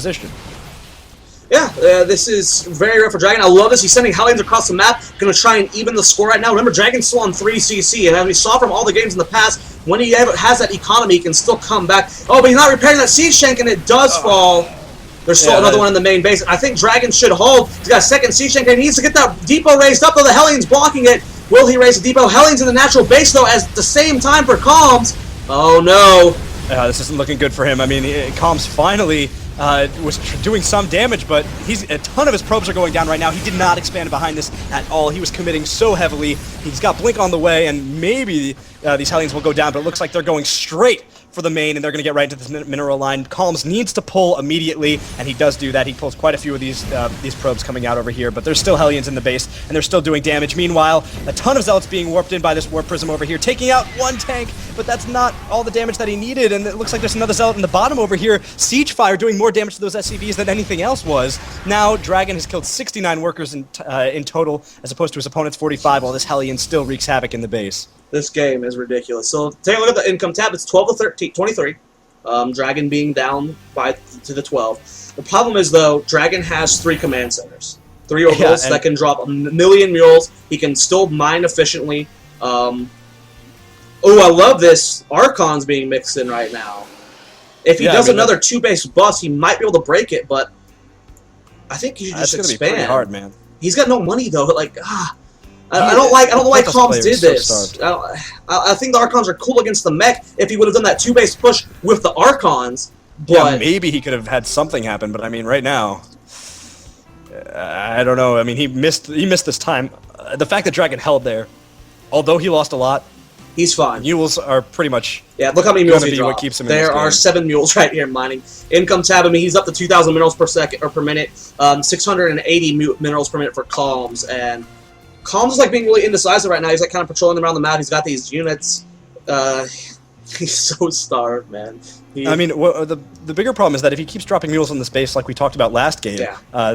position. Yeah, this is very rare for Dragon. I love this. He's sending Hellions across the map. Going to try and even the score right now. Remember, Dragon's still on 3 CC, and as we saw from all the games in the past, when he has that economy, he can still come back. Oh, but he's not repairing that Siege Tank, and it does fall. There's still another one in the main base. I think Dragon should hold. He's got a second Siege Tank, and he needs to get that depot raised up, though the Hellions blocking it. Will he raise the depot? Hellions in the natural base, though, at the same time for Calms. Oh, no. This isn't looking good for him. I mean, Calms finally was doing some damage, but a ton of his probes are going down right now. He did not expand behind this at all. He was committing so heavily. He's got Blink on the way, and maybe these Hellions will go down, but it looks like they're going straight for the main, and they're going to get right into this mineral line. Calms needs to pull immediately, and he does do that. He pulls quite a few of these probes coming out over here, but there's still Hellions in the base, and they're still doing damage. Meanwhile, a ton of Zealots being warped in by this Warp Prism over here, taking out one tank, but that's not all the damage that he needed, and it looks like there's another Zealot in the bottom over here. Siege Fire doing more damage to those SCVs than anything else was. Now, Dragon has killed 69 workers in total, as opposed to his opponent's 45, while this Hellion still wreaks havoc in the base. This game is ridiculous. So take a look at the income tab. It's 12 to 13, 23. Dragon being down to the 12. The problem is, though, Dragon has 3 command centers. 3 orbitals that can drop 1 million mules. He can still mine efficiently. Oh, I love this. Archon's being mixed in right now. If he does another 2-base bust, he might be able to break it, but I think he should just expand. That's gonna be pretty hard, man. He's got no money, though. Like, I don't know why Calms did this. I think the Archons are cool against the mech if he would have done that 2-base push with the Archons. But yeah, maybe he could have had something happen, but I mean, right now, I don't know. I mean, he missed this time. The fact that Dragon held there, although he lost a lot, he's fine. Mules are pretty much look how many mules he dropped. What keeps him in there are 7 mules right here mining. Income tab. I mean, he's up to 2,000 minerals per second or per minute. 680 minerals per minute for Calms, and Calms is like being really indecisive right now. He's like kind of patrolling around the map. He's got these units. He's so starved, man. I mean, the bigger problem is that if he keeps dropping mules in the space like we talked about last game,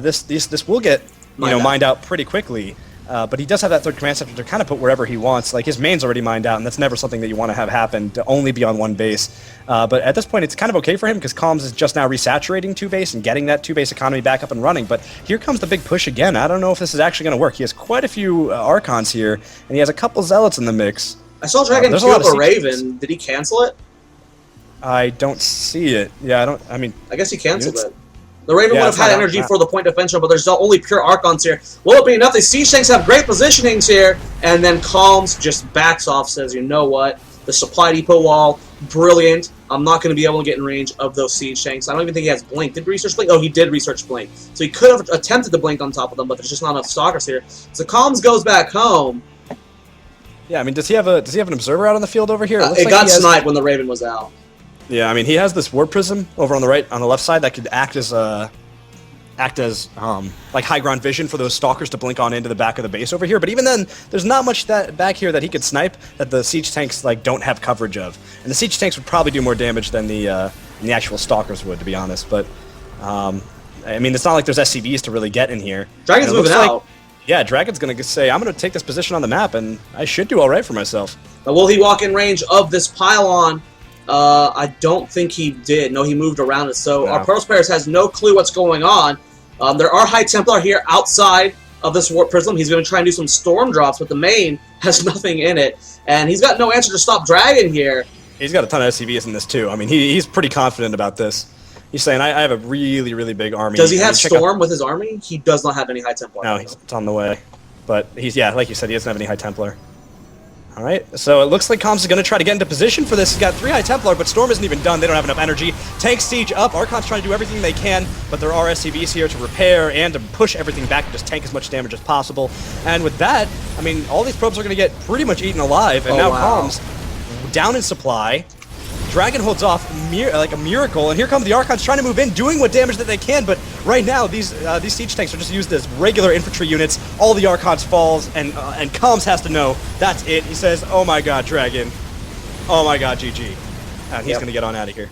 this will get mined out pretty quickly. But he does have that 3rd command center to kind of put wherever he wants. Like, his main's already mined out, and that's never something that you want to have happen, to only be on 1 base. But at this point, it's kind of okay for him, because Calms is just now resaturating 2-base and getting that 2-base economy back up and running. But here comes the big push again. I don't know if this is actually going to work. He has quite a few Archons here, and he has a couple Zealots in the mix. I saw Dragon kill the Raven. Did he cancel it? I don't see it. Yeah, I guess he canceled it. The Raven would have had energy for the point defense, but there's only pure Archons here. Will it be enough? The Siege Tanks have great positionings here, and then Calms just backs off, says, you know what? The supply depot wall, brilliant. I'm not going to be able to get in range of those Siege Tanks. I don't even think he has Blink. Did he research Blink? Oh, he did research Blink. So he could have attempted to Blink on top of them, but there's just not enough Stalkers here. So Calms goes back home. Yeah, I mean, does he have an observer out on the field over here? It got sniped when the Raven was out. Yeah, I mean, he has this Warp Prism over on the left side that could act as like high ground vision for those Stalkers to blink on into the back of the base over here. But even then, there's not much back here that he could snipe that the Siege Tanks don't have coverage of. And the Siege Tanks would probably do more damage than the actual Stalkers would, to be honest. But I mean, it's not like there's SCVs to really get in here. Dragon's moving out. Yeah, Dragon's going to say, I'm going to take this position on the map, and I should do all right for myself. Now, will he walk in range of this pylon? I don't think he did. No, he moved around it. So our Pearls Players has no clue what's going on. There are High Templar here outside of this Warp Prism. He's going to try and do some Storm Drops, but the main has nothing in it. And he's got no answer to stop Dragon here. He's got a ton of SCVs in this, too. I mean, he's pretty confident about this. He's saying, I have a really, really big army. Does he have Storm with his army? He does not have any High Templar. No, it's on the way. But like you said, he doesn't have any High Templar. All right, so it looks like Calms is going to try to get into position for this. He's got 3 High Templar, but Storm isn't even done. They don't have enough energy. Tank siege up. Archon's trying to do everything they can, but there are SCVs here to repair and to push everything back and just tank as much damage as possible. And with that, I mean, all these probes are going to get pretty much eaten alive, and now Calms down in supply. Dragon holds off like a miracle, and here come the Archons trying to move in, doing what damage that they can, but right now, these Siege Tanks are just used as regular infantry units. All the Archons falls, and Calms has to know that's it. He says, oh my god, Dragon. Oh my god, GG. And he's going to get on out of here.